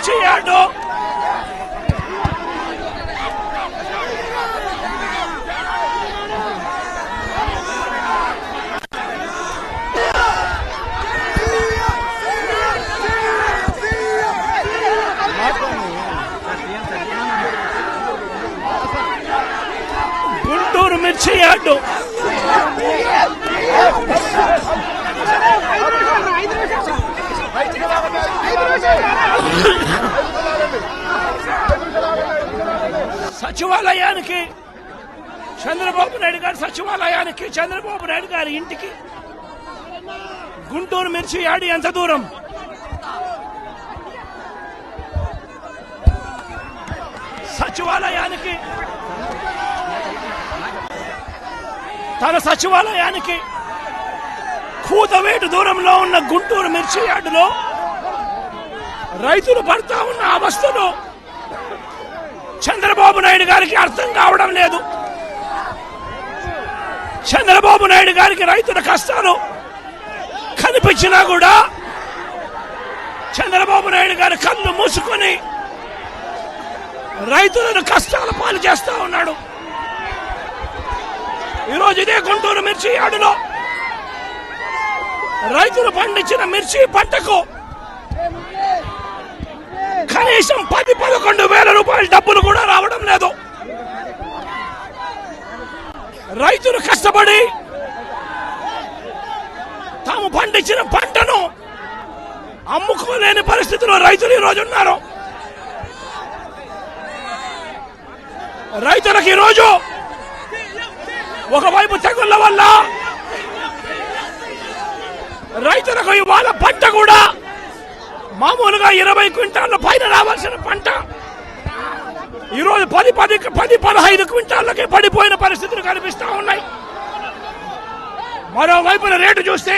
మిర్చి యార్డు గుంటూరు మిర్చి యార్డు సచివాలయానికి చంద్రబాబు నాయుడు గారి సచివాలయానికి చంద్రబాబు నాయుడు గారి ఇంటికి గుంటూరు మిర్చి యార్డు ఎంత దూరం? సచివాలయానికి తన సచివాలయానికి కూతవేటు దూరంలో ఉన్న గుంటూరు మిర్చి యార్డులో రైతులు పడతా ఉన్న అవస్థలు చంద్రబాబు నాయుడు గారికి అర్థం కావడం లేదు. చంద్రబాబు నాయుడు గారికి రైతుల కష్టాలు కనిపించినా కూడా చంద్రబాబు నాయుడు గారి కళ్ళు మూసుకొని రైతులను కష్టాల పాలు చేస్తా ఉన్నాడు. ఈరోజు ఇదే గుంటూరు మిర్చి యార్డులో రైతులు పండించిన మిర్చి పంటకు కనీసం 10-11 వేల రూపాయల డబ్బులు కూడా రావడం లేదు. రైతులు కష్టపడి తాము పండించిన పంటను అమ్ముకోలేని పరిస్థితిలో రైతులు ఈరోజు ఉన్నారు. రైతులకు ఈరోజు ఒకవైపు తెగుళ్ల వల్ల రైతులకు ఇవాళ పంట కూడా మామూలుగా 20 క్వింటాల పైన రావాల్సిన పంట ఈరోజు 10-15 క్వింటాలకే పడిపోయిన పరిస్థితులు కనిపిస్తా ఉన్నాయి. మరోవైపున రేటు చూస్తే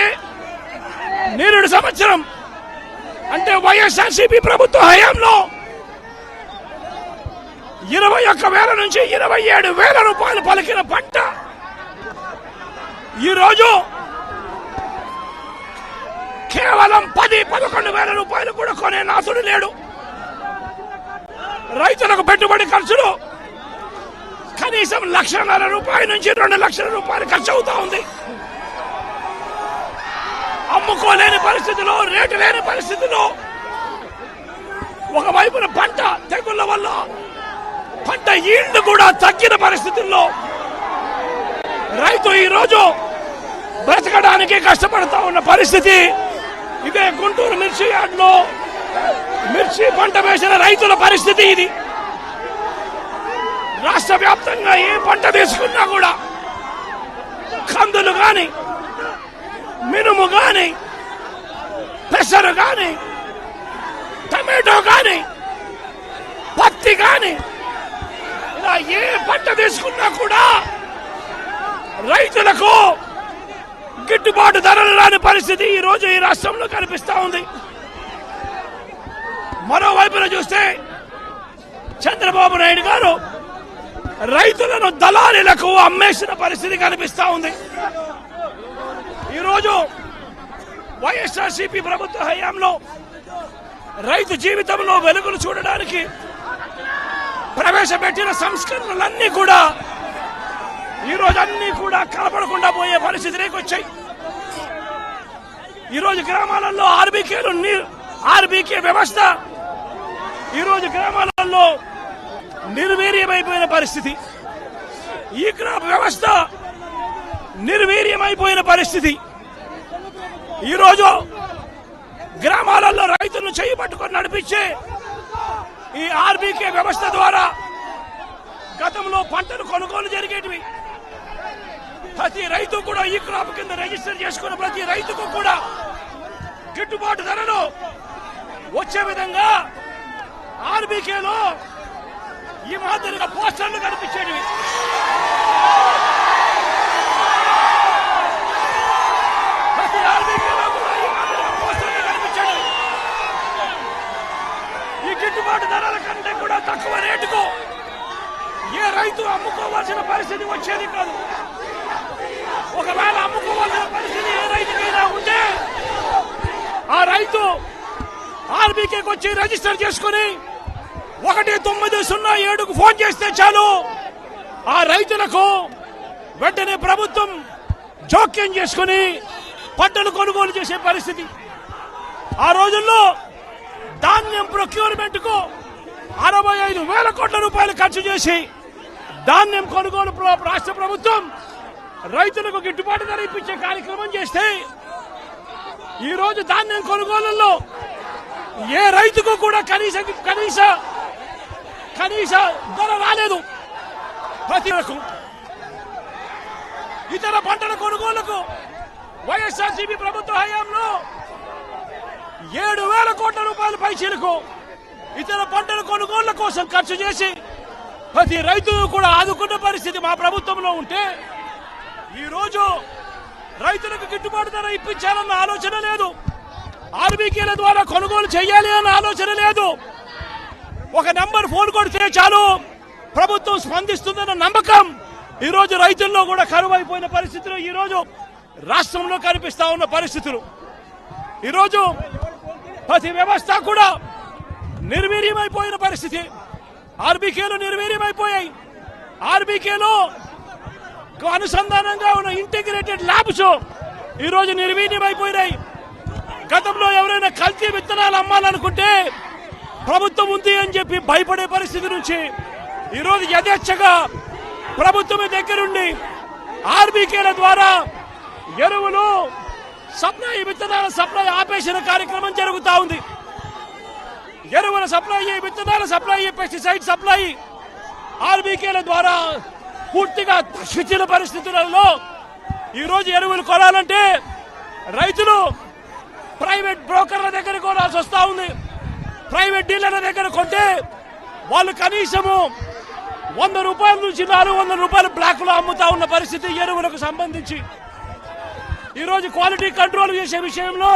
నిరుడు సంవత్సరం అంటే వైఎస్ఆర్సీపీ ప్రభుత్వ హయాంలో 21,000 నుంచి 27,000 రూపాయలు పలికిన పంట ఈరోజు కేవలం 10-11 వేల రూపాయలు కూడా కొనే నాథుడు లేడు. రైతులకు పెట్టుబడి ఖర్చులు కనీసం 1,50,000 రూపాయల నుంచి 2 లక్షల రూపాయలు ఖర్చు అవుతా ఉంది. అమ్ముకోలేని పరిస్థితిలో, రేటు లేని పరిస్థితిలో, ఒకవైపున పంట తెగుళ్ల వల్ల పంట ఈల్డ్ కూడా తగ్గిన పరిస్థితుల్లో రైతు ఈరోజు బ్రతకడానికి కష్టపడతా ఉన్న పరిస్థితి. ఇదే గుంటూరు మిర్చి యార్డులో మిర్చి పంట వేసిన రైతుల పరిస్థితి ఇది. రాష్ట్ర వ్యాప్తంగా ఏ పంట తీసుకున్నా కూడా కందులు గాని, మినుము గాని, పెసరు గాని, టమాటో గాని, పత్తి గాని, ఇలా ఏ పంట తీసుకున్నా కూడా రైతులకు గిట్టుబాటు ధరలు రాని పరిస్థితి ఈ రోజు ఈ రాష్ట్రంలో కనిపిస్తా ఉంది. మరోవైపున చూస్తే చంద్రబాబు నాయుడు గారు రైతులను దళారీలకు అమ్మేసిన పరిస్థితి కనిపిస్తా ఉంది. ఈరోజు వైఎస్ఆర్సీపీ ప్రభుత్వ హయాంలో రైతు జీవితంలో వెలుగులు చూడడానికి ప్రవేశపెట్టిన సంస్కరణలన్నీ కూడా ఈరోజు అన్ని కూడా కనపడకుండా పోయే పరిస్థితిలోకి వచ్చాయి. ఈరోజు గ్రామాలలో ఆర్బీకే వ్యవస్థ ఈరోజు గ్రామాలలో నిర్వీర్యమైపోయిన పరిస్థితి. ఈ క్రాప్ వ్యవస్థ నిర్వీర్యమైపోయిన పరిస్థితి. ఈరోజు గ్రామాలలో రైతులను చేయి పట్టుకొని నడిపించే ఈ ఆర్బీకే వ్యవస్థ ద్వారా గతంలో పంటలు కొనుగోలు జరిగేటివి. ప్రతి రైతు కూడా ఈ క్రాప్ కింద రిజిస్టర్ చేసుకున్న ప్రతి రైతుకు కూడా గిట్టుబాటు ధరలు వచ్చే విధంగా ఆర్బీకేలో ఈ మాదిరిగా పోస్టర్లు కనిపించేటివి. ప్రతి ఆర్బీకేలో కూడా ఈ మాదిరిగా పోస్టర్లు కనిపించేటివి. ఈ గిట్టుబాటు ధరల కంటే కూడా తక్కువ రేటుకు ఏ రైతు అమ్ముకోవాల్సిన పరిస్థితి వచ్చేది కాదు. ఒకవేళ అమ్ముకోవాల్సిన పరిస్థితి ఏ రైతుకైనా ఉంటే ఆ రైతు ఆర్బీ ఆర్బీకేకి వచ్చి రిజిస్టర్ చేసుకుని 1907కు ఫోన్ చేస్తే చాలు ఆ రైతులకు వెంటనే ప్రభుత్వం జోక్యం చేసుకుని పంటలు కొనుగోలు చేసే పరిస్థితి. ఆ రోజుల్లో ధాన్యం ప్రొక్యూర్మెంట్ కు 65,000 కోట్ల రూపాయలు ఖర్చు చేసి ధాన్యం కొనుగోలు రాష్ట్ర ప్రభుత్వం రైతులకు గిట్టుబాటు ధర ఇప్పించే కార్యక్రమం చేస్తే ఈ రోజు ధాన్యం కొనుగోలులో ఏ రైతుకు కూడా కనీస ధర రాలేదు. ప్రతి ఇతర పంటల కొనుగోలుకు వైఎస్ఆర్సీపీ ప్రభుత్వ హయాంలో 7,000 కోట్ల రూపాయల పైచీలకు ఇతర పంటల కొనుగోళ్ల కోసం ఖర్చు చేసి ప్రతి రైతును కూడా ఆదుకున్న పరిస్థితి మా ప్రభుత్వంలో ఉంటే ఈ రోజు రైతులకు గిట్టుబాటు ధర ఇప్పించాలన్న ఆలోచన లేదు. ఆర్బీకేల ద్వారా కొనుగోలు చేయాలి అన్న ఆలోచన లేదు. ఒక నంబర్ ఫోన్ కొడితే చాలు ప్రభుత్వం స్పందిస్తుందన్న నమ్మకం ఈ రోజు రైతుల్లో కూడా కరువైపోయిన పరిస్థితులు ఈ రోజు రాష్ట్రంలో కనిపిస్తా ఉన్న పరిస్థితులు. ఈరోజు ప్రతి వ్యవస్థ కూడా నిర్వీర్యమైపోయిన పరిస్థితి. ఆర్బీకేలు నిర్వీర్యమైపోయాయి. ఆర్బీకేలో అనుసంధానంగా ఉన్న ఇంటిగ్రేటెడ్ ల్యాబ్స్ ఈ రోజు నిర్వీర్యమైపోయినాయి. గతంలో ఎవరైనా కల్తీ విత్తనాలు అమ్మాలనుకుంటే ప్రభుత్వం ఉంది అని చెప్పి భయపడే పరిస్థితి నుంచి ఈ రోజు యథేచ్ఛగా ప్రభుత్వం దగ్గరుండి ఆర్బీకేల ద్వారా ఎరువులు సప్లై, విత్తనాల సప్లై ఆపేసిన కార్యక్రమం జరుగుతా ఉంది. ఎరువుల సప్లై, విత్తనాల సప్లై, పెస్టిసైడ్ సప్లై ఆర్బీకేల ద్వారా పూర్తిగా తగ్గించిన పరిస్థితులలో ఈ రోజు ఎరువులు కొనాలంటే రైతులు ప్రైవేట్ బ్రోకర్ల దగ్గర కొనాల్సి వస్తా ఉంది. ప్రైవేట్ డీలర్ల దగ్గర కొంటే వాళ్ళు కనీసము 100 రూపాయల నుంచి 400 రూపాయలు బ్లాక్ లో అమ్ముతా ఉన్న పరిస్థితి. ఎరువులకు సంబంధించి ఈ రోజు క్వాలిటీ కంట్రోల్ చేసే విషయంలో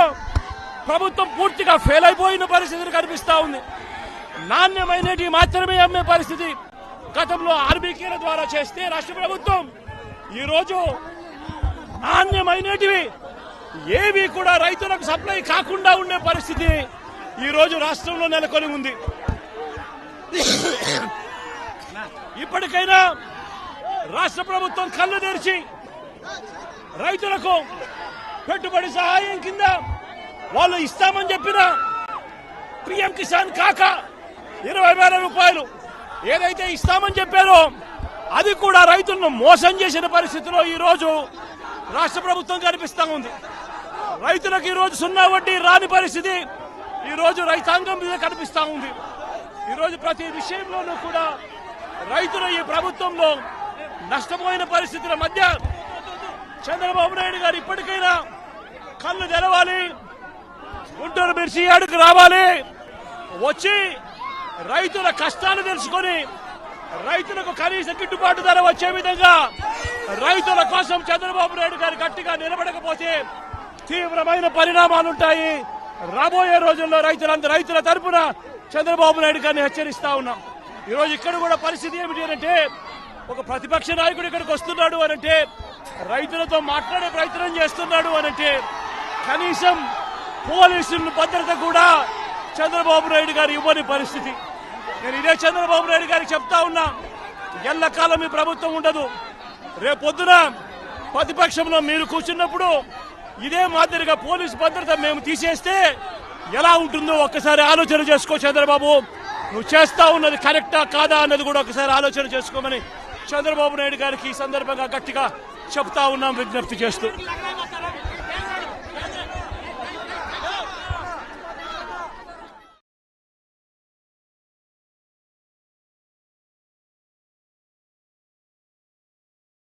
ప్రభుత్వం పూర్తిగా ఫెయిల్ అయిపోయిన పరిస్థితులు కనిపిస్తా ఉంది. నాణ్యమైనవి మాత్రమే అమ్మే పరిస్థితి గతంలో ఆర్బీకేల ద్వారా చేస్తే రాష్ట్ర ప్రభుత్వం ఈ రోజు నాణ్యమైనటివి ఏవి కూడా రైతులకు సప్లై కాకుండా ఉండే పరిస్థితి ఈ రోజు రాష్ట్రంలో నెలకొని ఉంది. ఇప్పటికైనా రాష్ట్ర ప్రభుత్వం కళ్ళు తెరిచి రైతులకు పెట్టుబడి సహాయం కింద వాళ్ళు ఇస్తామని చెప్పిన పిఎం కిసాన్ కాక 20,000 రూపాయలు ఏదైతే ఇస్తామని చెప్పారో అది కూడా రైతులను మోసం చేసిన పరిస్థితిలో ఈ రోజు రాష్ట్ర ప్రభుత్వం కనిపిస్తా ఉంది. రైతులకు ఈ రోజు 0 వడ్డీ రాని పరిస్థితి ఈ రోజు రైతాంగం మీద కనిపిస్తా ఉంది. ఈ రోజు ప్రతి విషయంలోనూ కూడా రైతులు ఈ ప్రభుత్వంలో నష్టపోయిన పరిస్థితుల మధ్య చంద్రబాబు నాయుడు గారు ఇప్పటికైనా కళ్ళు తెరవాలి, గుంటూరు మిర్చి యార్డుకు రావాలి, వచ్చి రైతుల కష్టాలు తెలుసుకొని రైతులకు కనీస గిట్టుబాటు ధర వచ్చే విధంగా రైతుల కోసం చంద్రబాబు నాయుడు గారు గట్టిగా నిలబడకపోతే తీవ్రమైన పరిణామాలుంటాయి. రాబోయే రోజుల్లో రైతుల తరపున చంద్రబాబు నాయుడు గారిని హెచ్చరిస్తా ఉన్నాం. ఈ రోజు ఇక్కడ కూడా పరిస్థితి ఏమిటి అంటే ఒక ప్రతిపక్ష నాయకుడు ఇక్కడికి వస్తున్నాడు అనంటే రైతులతో మాట్లాడే ప్రయత్నం చేస్తున్నాడు అనంటే కనీసం పోలీసుల భద్రత కూడా చంద్రబాబు నాయుడు గారు ఇవ్వని పరిస్థితి. నేను ఇదే చంద్రబాబు నాయుడు గారికి చెప్తా ఉన్నా, ఎల్లకాలం ఈ ప్రభుత్వం ఉండదు. రేపొద్దున ప్రతిపక్షంలో మీరు కూర్చున్నప్పుడు ఇదే మాదిరిగా పోలీసు భద్రత మేము తీసేస్తే ఎలా ఉంటుందో ఒక్కసారి ఆలోచన చేసుకో చంద్రబాబు. నువ్వు చేస్తా ఉన్నది కరెక్టా కాదా అన్నది కూడా ఒకసారి ఆలోచన చేసుకోమని చంద్రబాబు నాయుడు గారికి ఈ సందర్భంగా గట్టిగా చెప్తా ఉన్నాం, విజ్ఞప్తి చేస్తూ.